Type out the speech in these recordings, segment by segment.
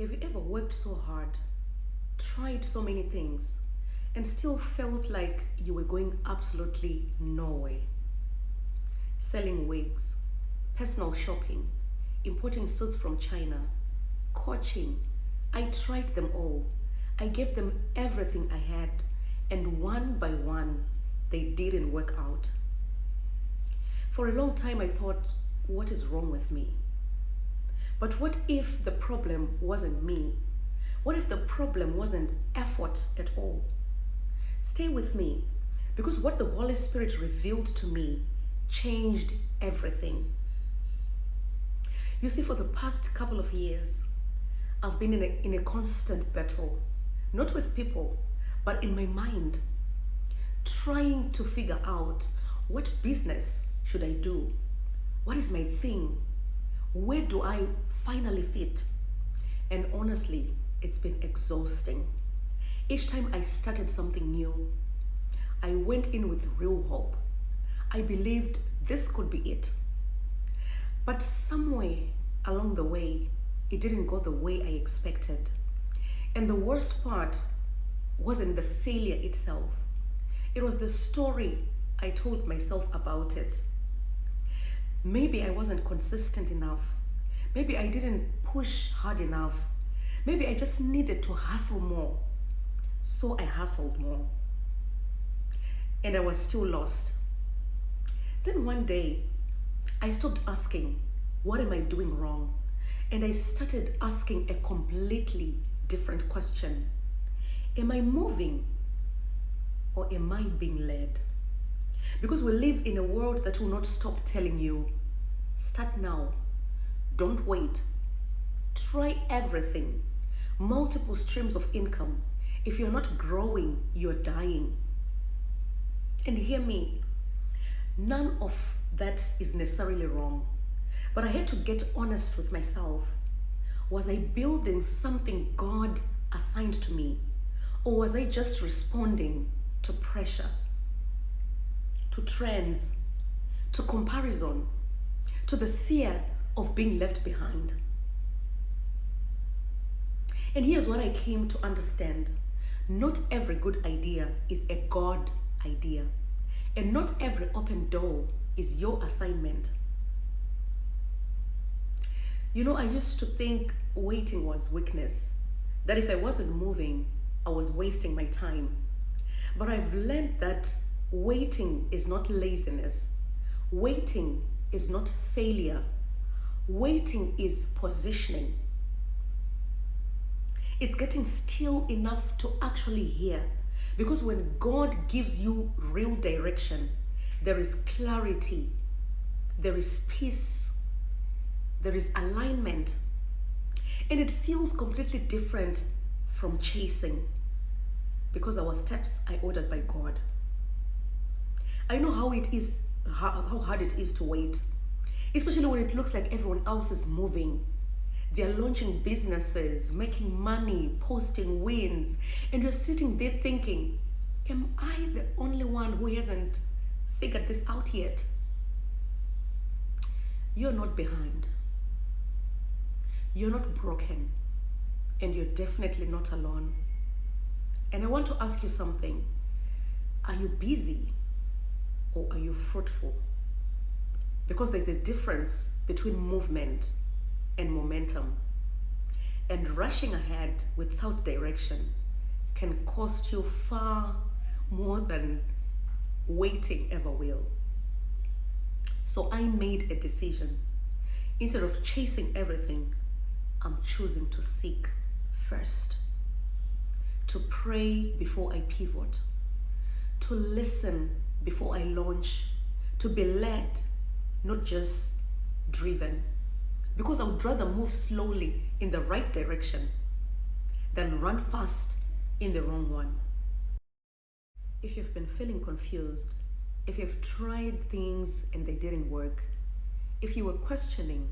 Have you ever worked so hard, tried so many things, and still felt like you were going absolutely nowhere? Selling wigs, personal shopping, importing suits from China, coaching. I tried them all. I gave them everything I had, and one by one, they didn't work out. For a long time, I thought, what is wrong with me? But what if the problem wasn't me? What if the problem wasn't effort at all? Stay with me, because what the Holy Spirit revealed to me changed everything. You see, for the past couple of years, I've been in a constant battle, not with people, but in my mind, trying to figure out what business should I do? What is my thing? Where do I finally fit? And honestly, it's been exhausting. Each time I started something new, I went in with real hope. I believed this could be it. But somewhere along the way, it didn't go the way I expected. And the worst part wasn't the failure itself. It was the story I told myself about it. Maybe I wasn't consistent enough. Maybe I didn't push hard enough. Maybe I just needed to hustle more. So I hustled more. And I was still lost. Then one day, I stopped asking, what am I doing wrong? And I started asking a completely different question. Am I moving or am I being led? Because we live in a world that will not stop telling you, start now, don't wait, try everything, multiple streams of income. If you're not growing, you're dying. And hear me, none of that is necessarily wrong. But I had to get honest with myself. Was I building something God assigned to me? Or was I just responding to pressure, to trends, to comparison, to the fear of being left behind? And here's what I came to understand. Not every good idea is a God idea. And not every open door is your assignment. You know, I used to think waiting was weakness, that if I wasn't moving, I was wasting my time. But I've learned that waiting is not laziness. Waiting is not failure. Waiting is positioning. It's getting still enough to actually hear. Because when God gives you real direction, there is clarity, there is peace, there is alignment, and it feels completely different from chasing, because our steps are ordered by God. I know how hard it is to wait, especially when it looks like everyone else is moving. They're launching businesses, making money, posting wins, and you're sitting there thinking, am I the only one who hasn't figured this out yet? You're not behind. You're not broken, and you're definitely not alone. And I want to ask you something. Are you busy or are you fruitful? Because there's a difference between movement and momentum. And rushing ahead without direction can cost you far more than waiting ever will. So I made a decision. Instead of chasing everything, I'm choosing to seek first, to pray before I pivot, to listen before I launch, to be led, not just driven. Because I would rather move slowly in the right direction than run fast in the wrong one. If you've been feeling confused, if you've tried things and they didn't work, if you were questioning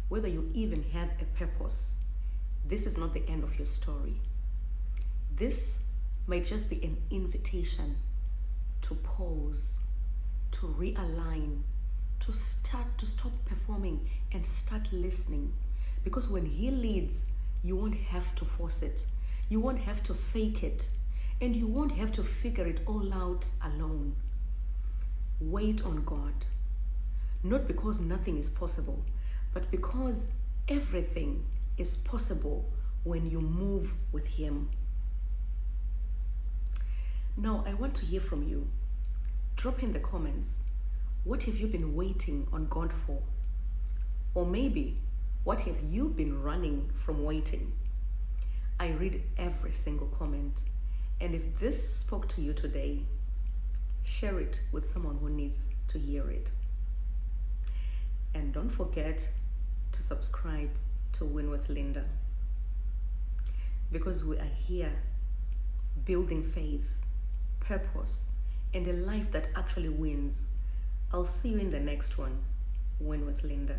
whether you even have a purpose, this is not the end of your story. This might just be an invitation to pause, to realign, to stop performing and start listening. Because when He leads, You won't have to force it. You won't have to fake it. And you won't have to figure it all out alone. Wait on God. Not because nothing is possible, but because everything is possible when you move with Him. Now, I want to hear from you. Drop in the comments. What have you been waiting on God for? Or maybe, what have you been running from waiting? I read every single comment. And if this spoke to you today, share it with someone who needs to hear it. And don't forget to subscribe to Win with Linda, because we are here building faith, purpose, and a life that actually wins. I'll see you in the next one. Win with Linda.